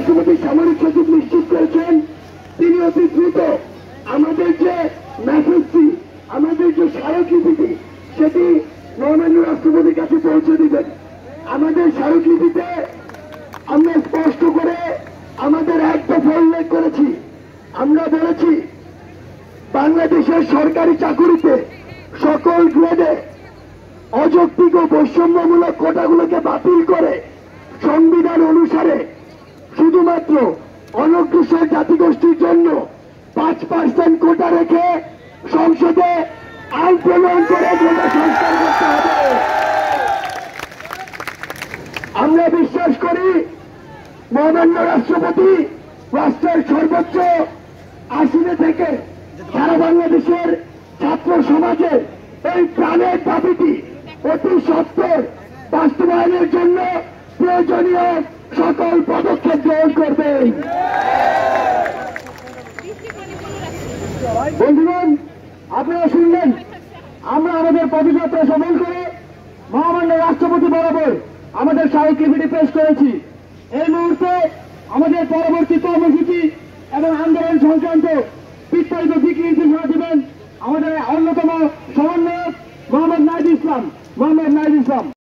সামরিক সচিব নিশ্চিত করেছেন তিনি অতি দ্রুত আমাদের যে মেসেজটি, আমাদের যে স্মারকলিপিটি সেটি মহামান্য রাষ্ট্রপতির কাছে পৌঁছে দিবেন। আমাদের স্মারকলিপিতে আমরা স্পষ্ট করে আমাদের এক দফা উল্লেখ করেছি। আমরা বলেছি বাংলাদেশের সরকারি চাকুরিতে সকল গ্রেডে অযৌক্তিক ও বৈষম্যমূলক কোটাগুলোকে বাতিল করে সংবিধান অনুসারে শুধুমাত্র অনগ্রসর জাতিগোষ্ঠীর জন্য 5% কোটা রেখে সংসদে আইন প্রণয়ন করে কোটা সংস্কার করতে হবে। আমরা বিশ্বাস করি মহামান্য রাষ্ট্রপতি রাষ্ট্রের সর্বোচ্চ আসনে থেকে সারা বাংলাদেশের ছাত্র সমাজের এই প্রাণের দাবিটি অতি সত্বর বাস্তবায়নের জন্য প্রয়োজনীয় সকল পদক্ষেপ গ্রহণ করবেন। বন্ধুগণ, আপনারা শুনলেন আমরা আমাদের পদযাত্রা সফল করে মহামান্য রাষ্ট্রপতি বরাবর আমাদের স্মারকলিপিটি পেশ করেছি। এই মুহূর্তে আমাদের পরবর্তী কর্মসূচি এবং আন্দোলন সংক্রান্ত বিস্তারিত দিক নির্দেশনা দিবেন আমাদের অন্যতম সমন্বয়ক মোহাম্মদ নাহিদ ইসলাম।